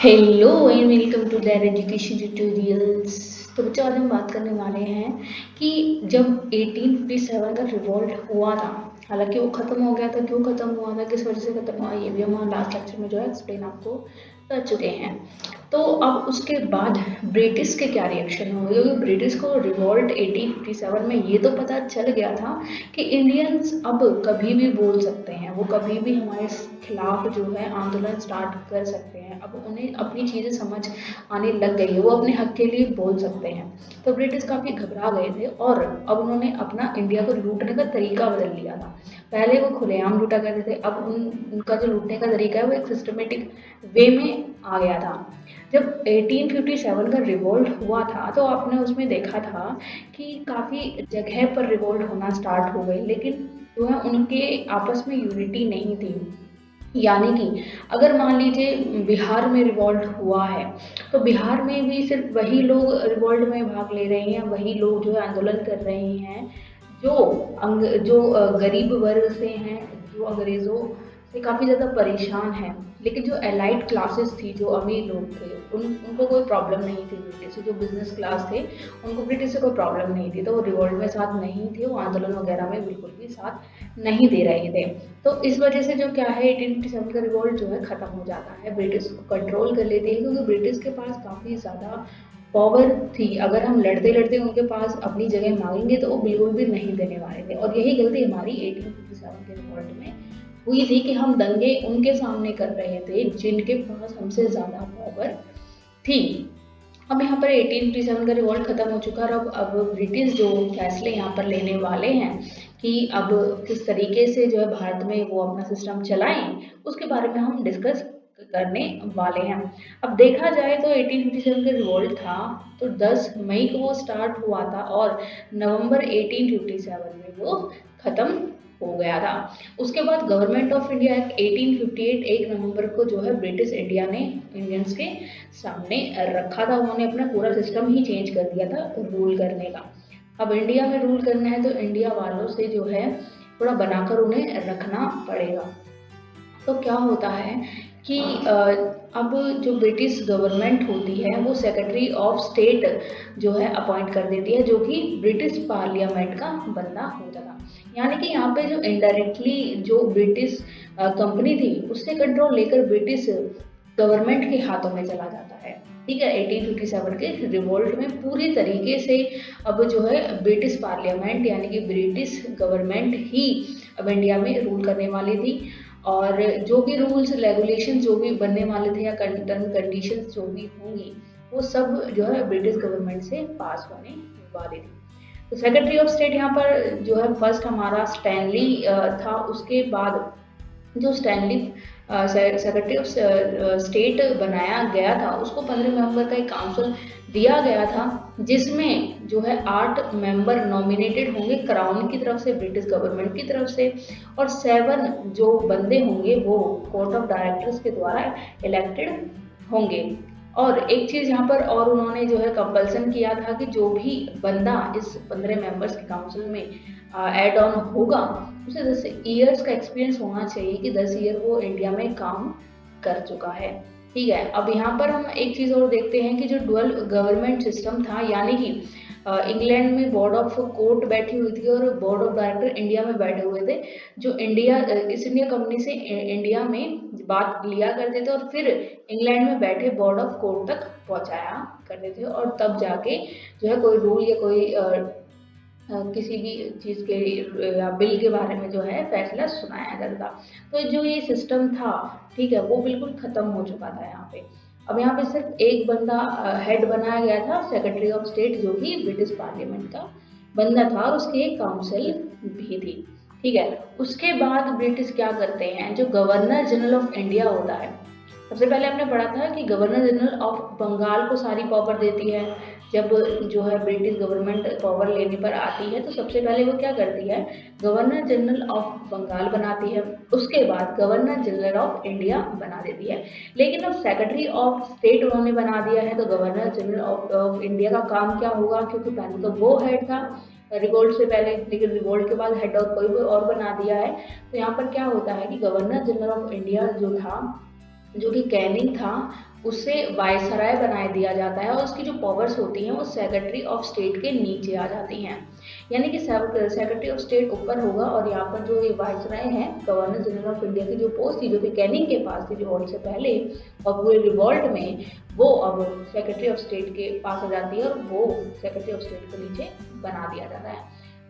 Hello and welcome to their education tutorials. तो बच्चों, आज हम बात करने वाले हैं कि जब 1857 का रिवॉल्ट हुआ था, हालांकि वो ख़त्म हो गया था, क्यों ख़त्म हुआ था, किस वजह से ख़त्म हुआ, ये भी हम लास्ट लेक्चर में जो है एक्सप्लेन आपको कर चुके हैं। तो अब उसके बाद ब्रिटिश के क्या रिएक्शन हुए, क्योंकि ब्रिटिश को रिवॉल्ट 1857 में ये तो पता चल गया था कि इंडियंस अब कभी भी बोल सकते हैं, वो कभी भी हमारे खिलाफ जो है आंदोलन स्टार्ट कर सकते हैं। अब उन्हें अपनी चीज़ें समझ आने लग गई है, वो अपने हक के लिए बोल सकते हैं। तो ब्रिटिश काफ़ी घबरा गए थे और अब उन्होंने अपना इंडिया को लूटने का तरीका बदल लिया था। पहले वो खुलेआम लूटा करते थे, अब उनका जो लूटने का तरीका है वो एक सिस्टमेटिक वे में आ गया था। जब 1857 का रिवोल्ट हुआ था तो आपने उसमें देखा था कि काफ़ी जगह पर रिवोल्ट होना स्टार्ट हो गई, लेकिन जो है उनके आपस में यूनिटी नहीं थी। यानी कि अगर मान लीजिए बिहार में रिवॉल्ट हुआ है, तो बिहार में भी सिर्फ वही लोग रिवॉल्ट में भाग ले रहे हैं, वही लोग जो है आंदोलन कर रहे हैं जो गरीब वर्ग से हैं, जो अंग्रेज़ों से काफ़ी ज़्यादा परेशान हैं। लेकिन जो एलाइट क्लासेस थी, जो अमीर लोग थे, उनको कोई प्रॉब्लम नहीं थी ब्रिटिश से। जो बिजनेस क्लास थे, उनको ब्रिटिश से कोई प्रॉब्लम नहीं थी, तो वो रिवॉल्ट में साथ नहीं थे, वो आंदोलन वगैरह में बिल्कुल भी साथ नहीं दे रहे थे। तो इस वजह से जो क्या है, 1857 का रिवॉल्ट जो है ख़त्म हो जाता है, ब्रिटिश को कंट्रोल कर लेते हैं, क्योंकि ब्रिटिश के पास काफ़ी ज़्यादा पावर थी। अगर हम लड़ते लड़ते उनके पास अपनी जगह मांगेंगे तो वो बिल्कुल भी नहीं देने वाले थे। और यही गलती हमारी 1857 के रिवॉल्ट में हुई थी कि हम दंगे उनके सामने कर रहे थे जिनके पास हमसे ज़्यादा पावर थी। अब यहाँ पर 1857 का रिवॉल्ट खत्म हो चुका है और अब ब्रिटिश जो फैसले यहाँ पर लेने वाले हैं कि अब किस तरीके से जो है भारत में वो अपना सिस्टम चलाएं, उसके बारे में हम डिस्कस करने वाले हैं। अब देखा जाए तो 1857 का रिवॉल्ट था तो 10 मई को वो स्टार्ट हुआ था और नवंबर 1857 में वो खत्म हो गया था। उसके बाद गवर्नमेंट ऑफ इंडिया एक्ट 1858 1 नवंबर को जो है ब्रिटिश इंडिया ने इंडियंस के सामने रखा था। उन्होंने अपना पूरा सिस्टम ही चेंज कर दिया था रूल करने का। अब इंडिया में रूल करना है तो इंडिया वालों से जो है थोड़ा बनाकर उन्हें रखना पड़ेगा। तो क्या होता है कि अब जो ब्रिटिश गवर्नमेंट होती है वो सेक्रेटरी ऑफ स्टेट जो है अपॉइंट कर देती है, जो कि ब्रिटिश पार्लियामेंट का बंदा होता था। यानी कि यहाँ पे जो इनडायरेक्टली जो ब्रिटिश कंपनी थी उससे कंट्रोल लेकर ब्रिटिश गवर्नमेंट के हाथों में चला जाता है। ठीक है, 1857 के रिवोल्ट में पूरी तरीके से अब जो है ब्रिटिश पार्लियामेंट यानी कि ब्रिटिश गवर्नमेंट ही अब इंडिया में रूल करने वाली थी। और जो भी रूल्स रेगुलेशन जो भी बनने वाले थे या टर्म कंडीशंस जो भी होंगी, वो सब जो है ब्रिटिश गवर्नमेंट से पास होने वाली थी। तो सेक्रेटरी ऑफ स्टेट यहाँ पर जो है फर्स्ट हमारा स्टैनली था। उसके बाद जो स्टैनली सेक्रेटरी ऑफ स्टेट बनाया गया था, उसको 15 मेंबर का एक काउंसिल दिया गया था, जिसमें जो है 8 मेंबर नॉमिनेटेड होंगे क्राउन की तरफ से, ब्रिटिश गवर्नमेंट की तरफ से, और 7 जो बंदे होंगे वो कोर्ट ऑफ डायरेक्टर्स के द्वारा इलेक्टेड होंगे। और एक चीज़ यहाँ पर और उन्होंने जो है कंपल्सन किया था कि जो भी बंदा इस 15 मेंबर्स के काउंसिल में एड ऑन होगा, उसे 10 ईयर्स का एक्सपीरियंस होना चाहिए कि 10 ईयर वो इंडिया में काम कर चुका है। ठीक है, अब यहाँ पर हम एक चीज़ और देखते हैं कि जो डुअल गवर्नमेंट सिस्टम था, यानी कि इंग्लैंड में बोर्ड ऑफ कोर्ट बैठी हुई थी और बोर्ड ऑफ डायरेक्टर इंडिया में बैठे हुए थे, जो इंडिया ईस्ट इंडिया कंपनी से इंडिया में बात लिया करते थे और फिर इंग्लैंड में बैठे बोर्ड ऑफ कोर्ट तक पहुंचाया करते थे, और तब जाके जो है कोई रूल या कोई किसी भी चीज़ के या बिल के बारे में जो है फैसला सुनाया जाता था। तो जो ये सिस्टम था, ठीक है, वो बिल्कुल ख़त्म हो चुका था यहाँ पे। अब यहाँ पे सिर्फ एक बंदा हेड बनाया गया था, सेक्रेटरी ऑफ स्टेट, जो कि ब्रिटिश पार्लियामेंट का बंदा था और उसकी एक काउंसिल भी थी। ठीक है, उसके बाद ब्रिटिश क्या करते हैं, जो गवर्नर जनरल ऑफ इंडिया होता है, सबसे पहले हमने पढ़ा था कि गवर्नर जनरल ऑफ बंगाल को सारी पावर देती है। जब जो है ब्रिटिश गवर्नमेंट पावर लेने पर आती है तो सबसे पहले वो क्या करती है, गवर्नर जनरल ऑफ बंगाल बनाती है, उसके बाद गवर्नर जनरल ऑफ इंडिया बना देती है। लेकिन अब सेक्रेटरी ऑफ स्टेट उन्होंने बना दिया है, तो गवर्नर जनरल ऑफ इंडिया का काम क्या होगा, क्योंकि पहले तो वो हेड था रिवोल्ट से पहले, लेकिन रिवोल्ट के बाद हेड और कोई और बना दिया है। तो यहाँ पर क्या होता है कि गवर्नर जनरल ऑफ इंडिया जो था, जो कि कैनिंग था, उसे वायसराय बना दिया जाता है और उसकी जो पावर्स होती हैं वो सेक्रेटरी ऑफ स्टेट के नीचे आ जाती हैं। यानी कि सेक्रेटरी ऑफ स्टेट ऊपर होगा और यहाँ पर जो ये वायसराय है, गवर्नर जनरल ऑफ इंडिया की जो पोस्ट थी जो कि कैनिंग के पास थी रिवॉल्ट से पहले और पूरे रिवॉल्ट में, वो अब सेक्रेटरी ऑफ स्टेट के पास आ जाती है और वो सेक्रेटरी ऑफ स्टेट को नीचे बना दिया जाता है।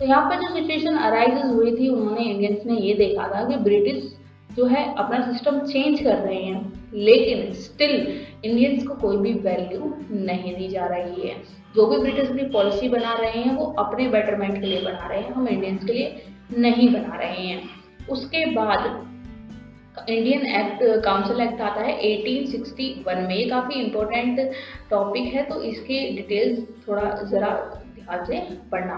तो यहाँ पर जो सिचुएशन अराइजेस हुई थी, उन्होंने इंडियंस ने ये देखा था कि ब्रिटिश जो है अपना सिस्टम चेंज कर रहे हैं, लेकिन स्टिल इंडियंस को कोई भी वैल्यू नहीं दी जा रही है। जो भी ब्रिटिश अपनी पॉलिसी बना रहे हैं वो अपने बेटरमेंट के लिए बना रहे हैं, हम इंडियंस के लिए नहीं बना रहे हैं। उसके बाद इंडियन एक्ट, काउंसिल एक्ट आता है 1861 में। ये काफ़ी इम्पोर्टेंट टॉपिक है तो इसके डिटेल्स थोड़ा ज़रा ध्यान से पढ़ना।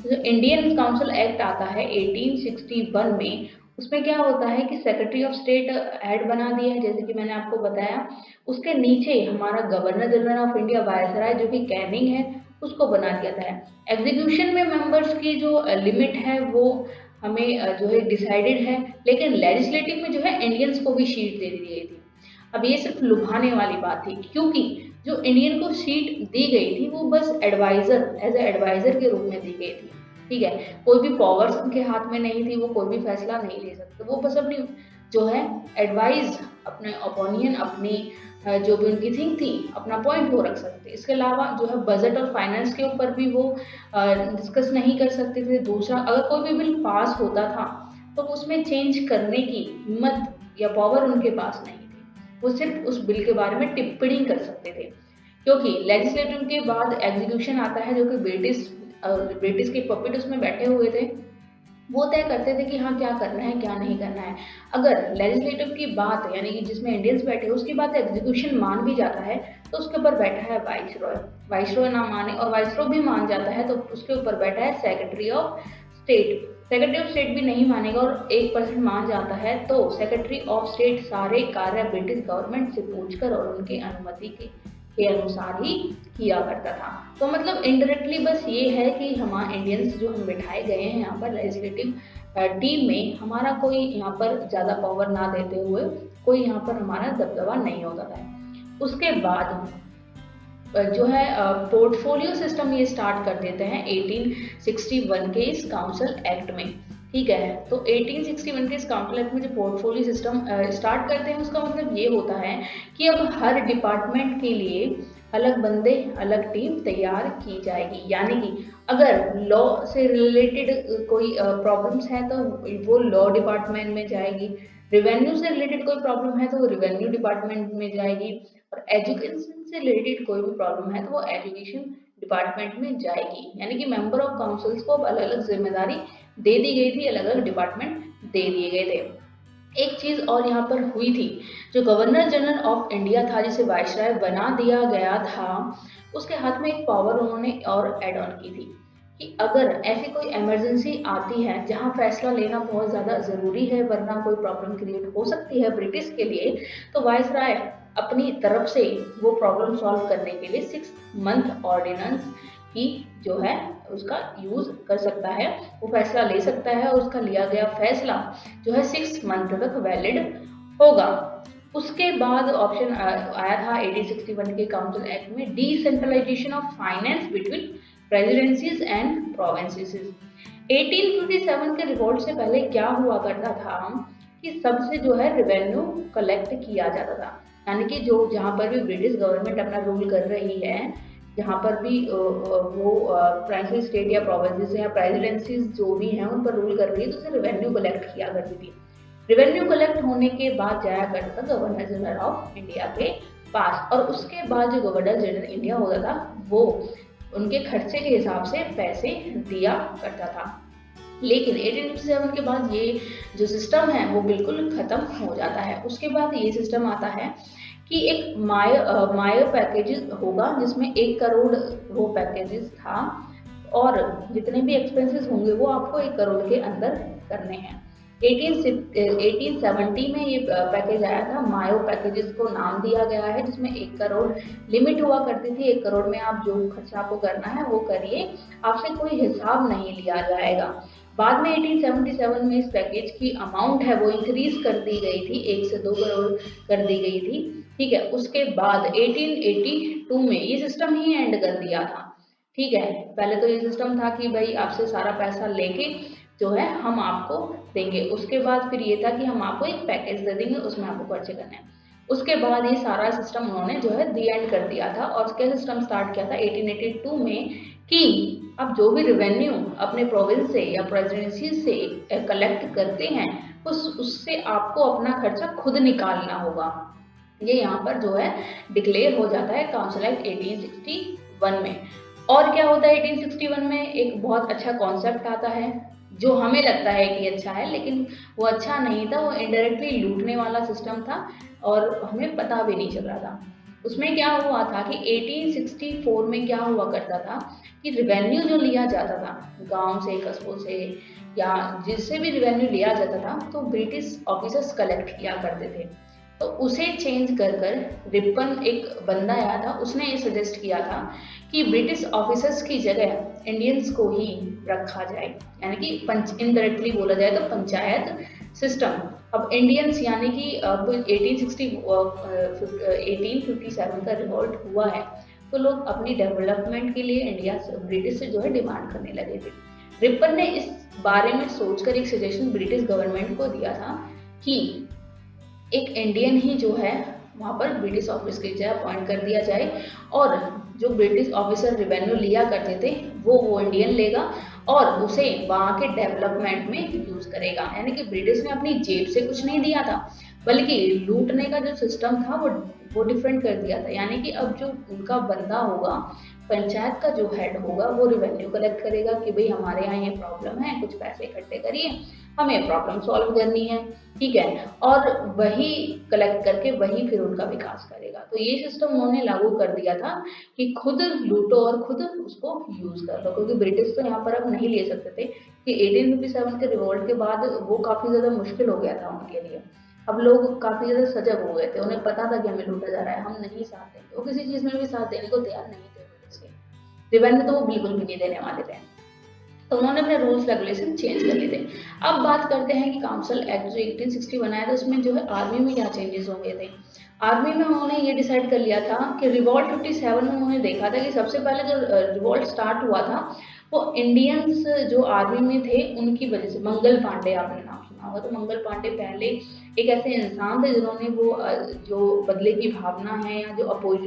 तो जो इंडियन काउंसिल एक्ट आता है 1861 में, उसमें क्या होता है कि सेक्रेटरी ऑफ स्टेट हेड बना दिया है जैसे कि मैंने आपको बताया। उसके नीचे हमारा governor general of India viceroy जो कि कैनिंग है उसको बना दिया था। एग्जीक्यूशन में मेंबर्स की जो लिमिट है वो हमें जो है डिसाइडेड है, लेकिन लेजिस्लेटिव में जो है इंडियंस को भी सीट दे दी गई थी। अब ये सिर्फ लुभाने वाली बात थी क्योंकि जो इंडियन को सीट दी गई थी वो बस एडवाइजर, एज ए एडवाइजर के रूप में दी गई थी। ठीक है, कोई भी पावर्स उनके हाथ में नहीं थी, वो कोई भी फैसला नहीं ले सकते, वो बस अपनी जो है एडवाइस, अपने ओपिनियन, अपनी जो भी उनकी थिंक थी, अपना पॉइंट वो रख सकते। इसके अलावा जो है बजट और फाइनेंस के ऊपर भी वो डिस्कस नहीं कर सकते थे। दूसरा, अगर कोई भी बिल पास होता था तो उसमें चेंज करने की हिम्मत या पावर उनके पास नहीं थी, वो सिर्फ उस बिल के बारे में टिप्पणी कर सकते थे। क्योंकि लेजिस्लेटिव के बाद एग्जीक्यूशन आता है जो कि ब्रिटिश के पपेट उसमें बैठे हुए थे, वो तय करते थे कि हाँ क्या करना है क्या नहीं करना है। अगर लेजिस्लेटिव की बात यानी कि जिसमें इंडियंस बैठे उसकी बात एग्जीक्यूशन मान भी जाता है तो उसके ऊपर बैठा है वाइसरॉय। वाइसरॉय ना माने और वाइसरॉय भी मान जाता है तो उसके ऊपर बैठा है secretary of state. Secretary of state भी नहीं मानेगा और 1% मान जाता है तो सेक्रेटरी ऑफ स्टेट सारे कार्य ब्रिटिश गवर्नमेंट से पूछकर और उनकी अनुमति के अनुसार ही किया करता था। तो मतलब इनडायरेक्टली बस ये है कि हमारे इंडियंस जो हम बिठाए गए हैं यहाँ पर लेजिस्लेटिव टीम में, हमारा कोई यहाँ पर ज़्यादा पावर ना देते हुए कोई यहाँ पर हमारा दबदबा नहीं होता था। उसके बाद जो है पोर्टफोलियो सिस्टम ये स्टार्ट कर देते हैं 1861 के इस काउंसिल एक्ट में। ठीक है, तो 1861 के इस काउंसिल एक्ट में जो पोर्टफोलियो सिस्टम स्टार्ट करते हैं उसका मतलब ये होता है कि अब हर डिपार्टमेंट के लिए अलग बंदे, अलग टीम तैयार की जाएगी। यानी कि अगर लॉ से रिलेटेड कोई प्रॉब्लम्स है तो वो लॉ डिपार्टमेंट में जाएगी, रेवेन्यू से रिलेटेड कोई प्रॉब्लम है तो वो रेवेन्यू डिपार्टमेंट में जाएगी, और एजुकेशन से रिलेटेड कोई भी प्रॉब्लम है तो वो एजुकेशन डिपार्टमेंट में जाएगी। यानी कि मेंबर ऑफ काउंसिल्स को अलग अलग जिम्मेदारी दे दी गई थी, अलग अलग डिपार्टमेंट दे दिए गए थे। एक चीज और यहाँ पर हुई थी, जो गवर्नर जनरल ऑफ इंडिया था जिसे वायसराय बना दिया गया था, उसके हाथ में एक पावर उन्होंने और एड ऑन की थी कि अगर ऐसी कोई इमरजेंसी आती है जहां फैसला लेना बहुत ज़्यादा ज़रूरी है वरना कोई प्रॉब्लम क्रिएट हो सकती है ब्रिटिश के लिए, तो वायसराय अपनी तरफ से वो प्रॉब्लम सॉल्व करने के लिए 6 मंथ ऑर्डिनेंस की जो है उसका यूज कर सकता है, वो फैसला ले सकता है और उसका लिया गया फैसला जो है 6 मंथ तक वैलिड होगा। उसके बाद ऑप्शन आया था 1861 के काउंसिल एक्ट में decentralisation of finance between presidencies and provinces. 1857 के रिवॉल्ट से पहले क्या हुआ करता था कि सबसे जो है रेवेन्यू कलेक्ट किया जाता था। यानी कि जो जहाँ पर भी ब्रिटिश गवर्नमेंट अपना रूल कर रही है, जहाँ पर भी वो प्राइमरी स्टेट या प्रोविंसेस या प्रेसिडेंसीज जो भी हैं उन पर रूल कर रही है तो उसे रेवेन्यू कलेक्ट किया करती थी। रेवेन्यू कलेक्ट होने के बाद जाया करता था गवर्नर जनरल ऑफ इंडिया के पास, और उसके बाद जो गवर्नर जनरल इंडिया होता था वो उनके खर्चे के हिसाब से पैसे दिया करता था। लेकिन 1857 के बाद ये जो सिस्टम है वो बिल्कुल खत्म हो जाता है। उसके बाद ये सिस्टम आता है कि एक मायर पैकेजेस होगा जिसमें 1 करोड़ वो पैकेजेस था और जितने भी एक्सपेंसेस होंगे वो आपको 1 करोड़ के अंदर करने हैं। 1870 में ये पैकेज आया था, मायो पैकेजेस को नाम दिया गया है, जिसमें 1 करोड़ लिमिट हुआ करती थी। 1 करोड़ में आप जो खर्चा आपको करना है वो करिए, आपसे कोई हिसाब नहीं लिया जाएगा। बाद में 1877 में इस पैकेज की अमाउंट है वो इंक्रीज कर दी गई थी, 1 से 2 करोड़ कर दी गई थी। ठीक है। उसके बाद 1882 में ये सिस्टम ही एंड कर दिया था। ठीक है, पहले तो ये सिस्टम था कि भाई आपसे सारा पैसा लेके जो है हम आपको देंगे। उसके बाद फिर ये था कि हम आपको एक पैकेज दे देंगे, उसमें आपको खर्चे करने हैं। उसके बाद ये सारा सिस्टम उन्होंने जो है दी एंड कर दिया था और क्या सिस्टम स्टार्ट किया था 1882 में कि अब जो भी रेवेन्यू अपने प्रोविंस से या प्रेसिडेंसी से कलेक्ट करते हैं उससे आपको अपना खर्चा खुद निकालना होगा। ये यहाँ पर जो है डिक्लेयर हो जाता है काउंसिल एक्ट 1861 में। और क्या होता है 1861 में, एक बहुत अच्छा कॉन्सेप्ट आता है जो हमें लगता है कि अच्छा है, लेकिन वो अच्छा नहीं था, वो इनडायरेक्टली लूटने वाला सिस्टम था और हमें पता भी नहीं चल रहा था। उसमें क्या हुआ था कि 1864 में क्या हुआ करता था कि रिवेन्यू जो लिया जाता था गांव से, कस्बों से या जिससे भी रिवेन्यू लिया जाता था तो ब्रिटिश ऑफिसर्स कलेक्ट किया करते थे। तो उसे चेंज कर कर रिपन एक बंदा आया था, उसने ये सजेस्ट किया था कि ब्रिटिश ऑफिसर्स की जगह इंडियंस को ही रखा जाए, यानी कि पंच इनडायरेक्टली बोला जाए तो पंचायत सिस्टम। अब इंडियंस यानी कि अब 1857 का रिवॉल्ट हुआ है तो लोग अपनी डेवलपमेंट के लिए इंडिया से ब्रिटिश से जो है डिमांड करने लगे थे। रिपन ने इस बारे में सोचकर एक सजेशन ब्रिटिश गवर्नमेंट को दिया था कि एक इंडियन ही जो है वहाँ पर ब्रिटिश ऑफिस की जगह अपॉइंट कर दिया जाए और जो ब्रिटिश ऑफिसर रिवेन्यू लिया करते थे वो इंडियन लेगा और उसे वहाँ के डेवलपमेंट में यूज करेगा। यानी कि ब्रिटिश ने अपनी जेब से कुछ नहीं दिया था, बल्कि लूटने का जो सिस्टम था वो डिफरेंट कर दिया था। यानी कि अब जो उनका बंदा होगा, पंचायत का जो हेड होगा, वो रिवेन्यू कलेक्ट करेगा कि भाई हमारे यहाँ ये प्रॉब्लम है, कुछ पैसे इकट्ठे करिए, हमें प्रॉब्लम सॉल्व करनी है। ठीक है, और वही कलेक्ट करके वही फिर उनका विकास करेगा। तो ये सिस्टम उन्होंने लागू कर दिया था कि खुद लूटो और खुद उसको यूज कर लो, क्योंकि ब्रिटिश तो यहाँ पर अब नहीं ले सकते थे कि 1857 के रिवॉल्ट के बाद वो काफी ज्यादा मुश्किल हो गया था उनके लिए। अब लोग काफी ज्यादा सजग हो गए थे, उन्हें पता था कि हमें लूटा जा रहा है, हम नहीं साथ देंगे, वो किसी चीज में भी साथ देने को तैयार नहीं थे ब्रिटिश के। रिवेन्यू तो वो बिल्कुल भी नहीं देने वाले थे, तो उन्होंने अपने रूल्स रेगुलेशन चेंज कर लिए थे। अब बात करते हैं कि काउंसिल एक्ट जो 1860 बनाया था उसमें जो है आर्मी में क्या चेंजेस हो गए थे। आर्मी में उन्होंने ये डिसाइड कर लिया था कि रिवॉल्ट 57 में उन्होंने देखा था कि सबसे पहले जो रिवॉल्ट स्टार्ट हुआ था वो इंडियंस जो आर्मी में थे उनकी वजह से। मंगल पांडे आपने नाम सुना होगा, तो मंगल पांडे पहले एक ऐसे इंसान थे जिन्होंने वो जो बदले की भावना है या जो अपोज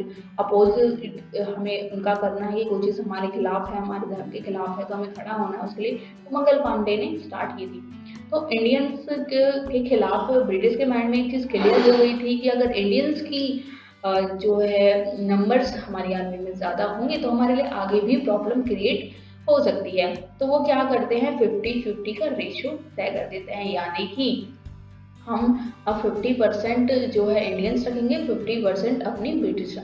हमें उनका करना है, ये कोई चीज़ हमारे खिलाफ है, हमारे धर्म के खिलाफ है तो हमें खड़ा होना है उसके लिए, तो मंगल पांडे ने स्टार्ट की थी। तो इंडियंस के खिलाफ ब्रिटिश के माइंड में एक चीज़ क्लियर हो गई थी कि अगर इंडियंस की जो है नंबर्स हमारी आर्मी में ज़्यादा होंगे तो हमारे लिए आगे भी प्रॉब्लम क्रिएट हो सकती है। तो वो क्या करते हैं, 50-50 का रेशियो तय कर देते हैं, यानी कि हम अब 50% जो है इंडियंस रखेंगे, 50% अपनी ब्रिटिश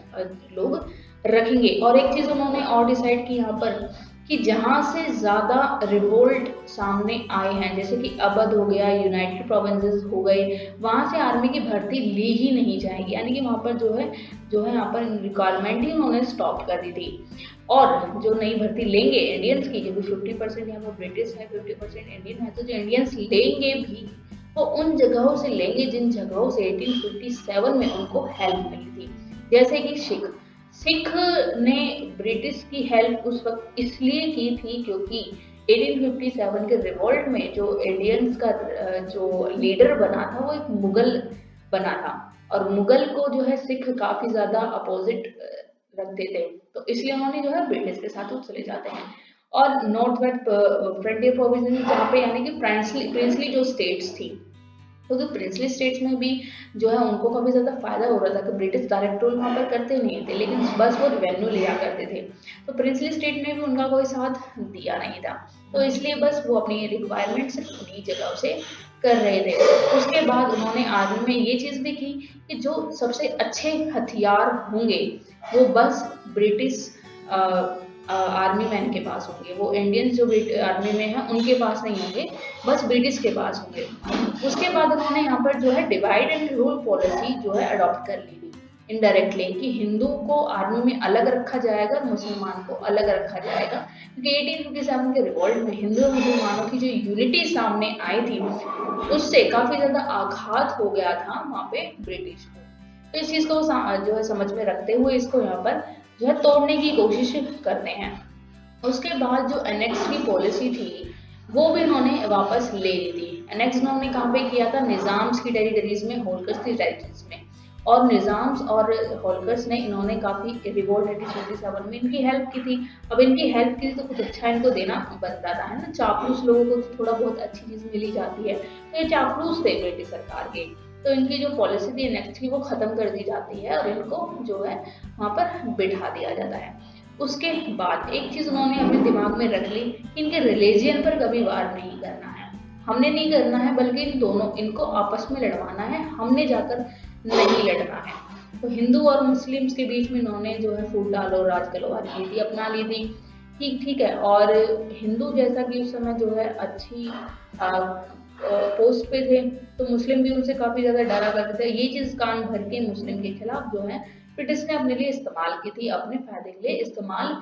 लोग रखेंगे। और एक चीज उन्होंने और डिसाइड की यहाँ पर कि जहां से ज्यादा रिवोल्ट सामने आए हैं, जैसे कि अवध हो गया, यूनाइटेड प्रोविंसेस हो गए, वहां से आर्मी की भर्ती ली ही नहीं जाएगी। यानी कि वहां पर जो है यहाँ पर रिक्वायरमेंट ही उन्होंने स्टॉप कर दी थी। और जो नई भर्ती लेंगे इंडियंस की, जो 50% यहाँ पर ब्रिटिश है, 50% इंडियन है, तो जो इंडियंस लेंगे भी वो उन जगहों से लेंगे जिन जगहों से 1857 में उनको हेल्प मिली थी। जैसे कि सिख ने ब्रिटिश की हेल्प उस वक्त इसलिए की थी क्योंकि 1857 के रिवॉल्ट में जो इंडियंस का जो लीडर बना था वो एक मुगल बना था, और मुगल को जो है सिख काफी ज्यादा अपोजिट रखते थे, तो इसलिए उन्होंने जो है ब्रिटिश के साथ वो चले जाते हैं। और नॉर्थ वेस्ट फ्रंटियर प्रोविंस जहाँ पे यानी कि प्रिंसली जो स्टेट्स थी, क्योंकि प्रिंसली स्टेट्स में भी जो है उनको काफी ज्यादा फायदा हो रहा था कि ब्रिटिश डायरेक्ट रूल वहां पर करते नहीं थे, लेकिन बस वो रेवेन्यू लिया करते थे। तो प्रिंसली स्टेट ने भी उनका कोई साथ दिया नहीं था, तो इसलिए बस वो अपनी रिक्वायरमेंट सिर्फ उन्हीं जगह से कर रहे थे। उसके बाद उन्होंने आर्मी में ये चीज भी की कि जो सबसे अच्छे हथियार होंगे वो बस ब्रिटिश आर्मी मैन के पास होंगे, वो इंडियंस जो आर्मी में है उनके पास नहीं होंगे, बस ब्रिटिश के पास होंगे। उसके बाद उन्होंने यहाँ पर जो है डिवाइड एंड रूल पॉलिसी जो है अडॉप्ट कर ली थी इनडायरेक्टली, कि हिंदू को आर्मी में अलग रखा जाएगा और मुसलमान को अलग रखा जाएगा, क्योंकि 1857 के रिवॉल्ट में हिंदू और मुसलमानों की जो यूनिटी सामने आई थी उससे काफी ज्यादा आघात हो गया था वहां पे ब्रिटिश को। तो इस चीज़ को जो है समझ में रखते हुए इसको यहाँ पर जो है तोड़ने की कोशिश करते हैं। उसके बाद जो एनेक्स की पॉलिसी थी वो भी इन्होंने वापस ले ली थी। एनेक्स इन्होंने कहाँ पे किया था? निज़ाम्स की टेरिटरीज में, होल्कर्स की टेरिटरीज में। और निज़ाम्स और होल्कर्स ने इन्होंने काफ़ी रिवोल्ट 1857 में इनकी हेल्प की थी। अब इनकी हेल्प की थी तो कुछ अच्छा इनको देना बनता था, है ना? चापलूस लोगों को तो थोड़ा बहुत अच्छी चीज़ मिली जाती है, तो ये चापलूस थे ब्रिटिश सरकार के। तो इनकी जो पॉलिसी थी एनेक्स की वो ख़त्म कर दी जाती है और इनको जो है वहाँ पर बिठा दिया जाता है। उसके बाद एक चीज़ उन्होंने अपने दिमाग में रख ली कि इनके रिलीजियन पर कभी वार नहीं करना है। हमने नहीं करना है, बल्कि इन दोनों इनको आपस में लड़वाना है, हमने जाकर नहीं लड़ना है। तो हिंदू और मुस्लिम्स के बीच में इन्होंने जो है फूट डाल और राज तलवार नीति अपना ली थी। ठीक ठीक है। और हिंदू जैसा कि उस समय जो है अच्छी पोस्ट पे थे, तो मुस्लिम भी उनसे काफ़ी ज़्यादा डरा करते थे। ये चीज़ कान भर के मुस्लिम के खिलाफ जो है ब्रिटिश ने अपने लिए इस्तेमाल की थी, अपने फायदे के लिए इस्तेमाल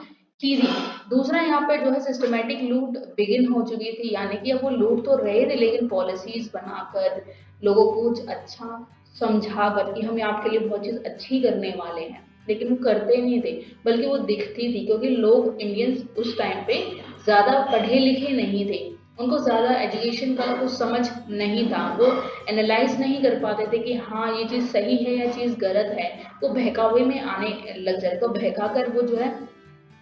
की थी। दूसरा यहाँ पे जो है सिस्टमैटिक लूट बिगिन हो चुकी थी, यानी कि अब वो लूट तो रहे थे लेकिन पॉलिसीज बनाकर लोगों को कुछ अच्छा समझा कर कि हम आपके लिए बहुत चीज़ अच्छी करने वाले हैं, लेकिन वो करते नहीं थे, बल्कि वो दिखती थी क्योंकि लोग इंडियंस उस टाइम पे ज़्यादा पढ़े लिखे नहीं थे। उनको ज़्यादा एजुकेशन का कुछ समझ नहीं था, वो एनालाइज नहीं कर पाते थे कि हाँ ये चीज़ सही है या चीज़ गलत है। वो बहकावे में आने लग जाए, तो बहका कर वो जो है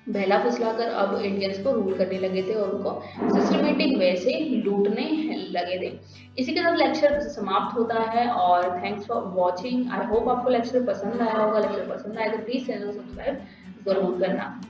बहला फुसला कर अब इंडियंस को रूल करने लगे थे और उनको सिस्टमेटिक वे से लूटने लगे थे। इसी के साथ लेक्चर समाप्त होता है और thanks for watching. I hope आपको लेक्चर पसंद आया होगा। लेक्चर पसंद आया तो प्लीज़ चैनल सब्सक्राइब ज़रूर करना।